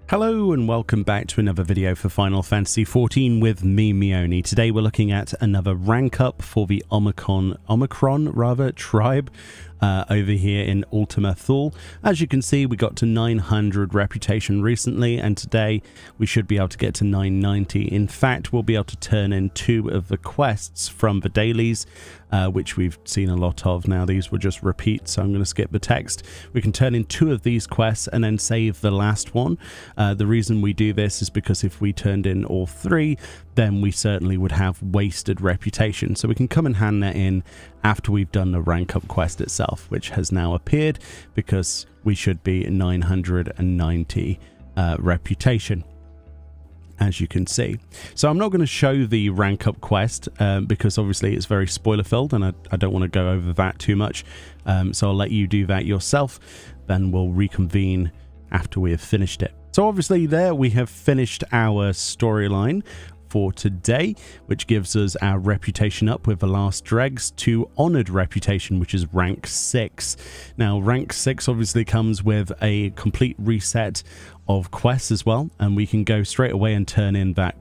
Hello and welcome back to another video for Final Fantasy XIV with me, Meoni. Today we're looking at another rank up for the Omicron tribe over here in Ultima Thule. As you can see, we got to 900 reputation recently, and today we should be able to get to 990. In fact, we'll be able to turn in 2 of the quests from the dailies, which we've seen a lot of. Now these were just repeats, so I'm going to skip the text. We can turn in 2 of these quests and then save the last one. The reason we do this is because if we turned in all 3, then we certainly would have wasted reputation. So we can come and hand that in after we've done the rank up quest itself, which has now appeared because we should be 990 reputation, as you can see. So I'm not going to show the rank up quest because obviously it's very spoiler filled and I don't want to go over that too much. So I'll let you do that yourself, then we'll reconvene after we have finished it. So obviously there we have finished our storyline for today, which gives us our reputation up with the last dregs to honored reputation, which is rank 6. Now rank 6 obviously comes with a complete reset of quests as well, and we can go straight away and turn in that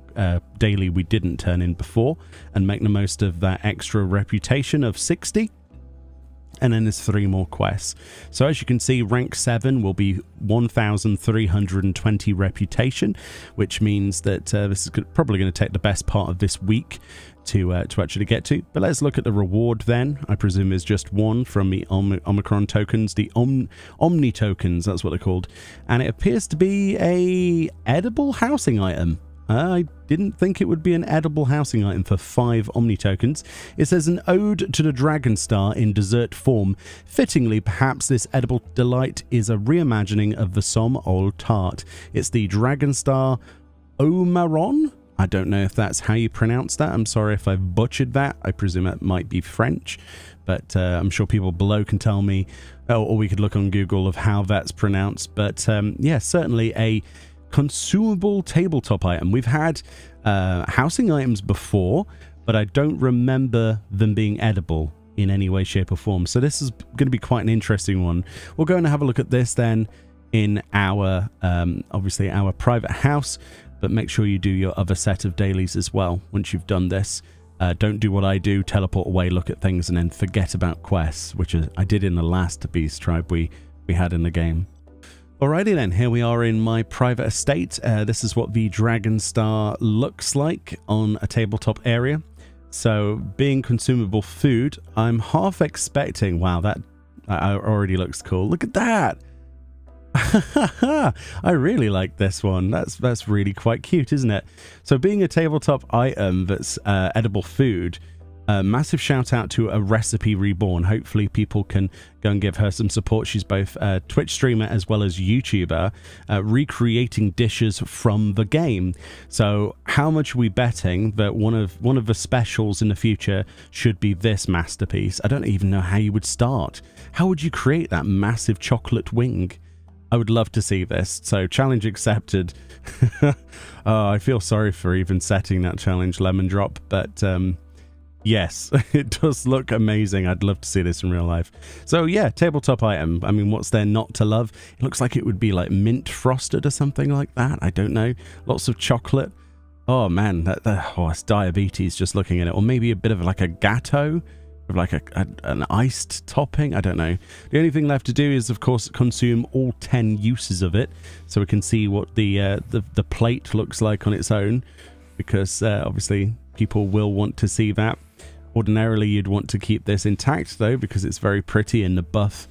daily we didn't turn in before and make the most of that extra reputation of 60. And then there's 3 more quests. So as you can see, rank 7 will be 1,320 reputation, which means that this is probably going to take the best part of this week to actually get to. But let's look at the reward then. I presume is just 1 from the Omicron tokens, the Omni tokens, that's what they're called. And it appears to be a edible housing item. I didn't think it would be an edible housing item for 5 Omni tokens. It says an ode to the Dragon Star in dessert form. Fittingly, perhaps this edible delight is a reimagining of the Somme Old Tart. It's the Dragon Star Omaron? I don't know if that's how you pronounce that. I'm sorry if I've butchered that. I presume it might be French, but I'm sure people below can tell me, or we could look on Google of how that's pronounced. But yeah, certainly a consumable tabletop item. We've had housing items before, but I don't remember them being edible in any way, shape or form. So this is going to be quite an interesting one. We'll go and have a look at this then in our obviously our private house, but make sure you do your other set of dailies as well once you've done this. Don't do what I do, teleport away, look at things and then forget about quests, which I did in the last beast tribe we had in the game. Alrighty then, here we are in my private estate. This is what the Dragon Star looks like on a tabletop area. So being consumable food, I'm half expecting, wow, that already looks cool. Look at that. I really like this one. That's really quite cute, isn't it? So being a tabletop item that's edible food, massive shout out to ARecipieReborn. Hopefully people can go and give her some support. She's both a Twitch streamer as well as YouTuber, recreating dishes from the game. So how much are we betting that one of the specials in the future should be this masterpiece? I don't even know how you would start. How would you create that massive chocolate wing? I would love to see this. So challenge accepted. Oh, I feel sorry for even setting that challenge, Lemondrop, but yes, it does look amazing. I'd love to see this in real life. So yeah, tabletop item. I mean, what's there not to love? It looks like it would be like mint frosted or something like that. I don't know. Lots of chocolate. Oh man, oh, it's diabetes just looking at it. Or maybe a bit of like a gâteau with like an iced topping. I don't know. The only thing left to do is, of course, consume all 10 uses of it, so we can see what the plate looks like on its own, because obviously people will want to see that. Ordinarily, you'd want to keep this intact, though, because it's very pretty and the buff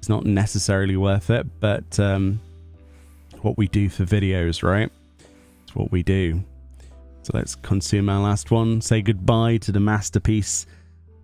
is not necessarily worth it. But what we do for videos, right? It's what we do. So let's consume our last one, say goodbye to the masterpiece,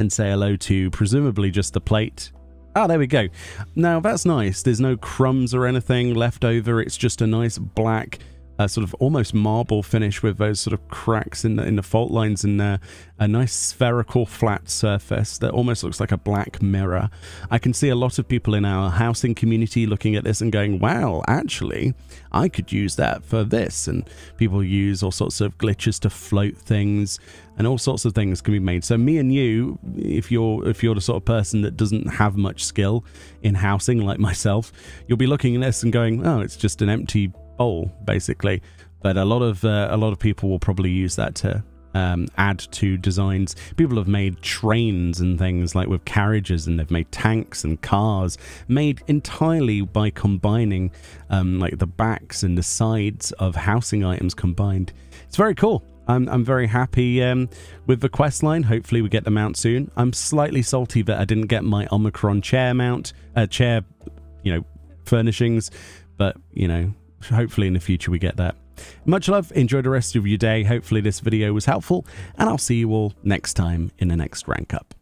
and say hello to presumably just the plate. Ah, there we go. Now, that's nice. There's no crumbs or anything left over. It's just a nice black sort of almost marble finish with those sort of cracks in the fault lines and a nice spherical flat surface that almost looks like a black mirror. I can see a lot of people in our housing community looking at this and going, wow, actually, I could use that for this. And people use all sorts of glitches to float things, and all sorts of things can be made. So me and you, if you're the sort of person that doesn't have much skill in housing like myself, you'll be looking at this and going, oh, it's just an empty bowl, basically. But a lot of people will probably use that to add to designs. People have made trains and things like with carriages, and they've made tanks and cars made entirely by combining like the backs and the sides of housing items combined. It's very cool. I'm very happy with the quest line. Hopefully we get the mount soon. I'm slightly salty that I didn't get my Omicron chair mount, furnishings, but hopefully in the future we get that. Much love, enjoy the rest of your day. Hopefully this video was helpful, and I'll see you all next time in the next rank up.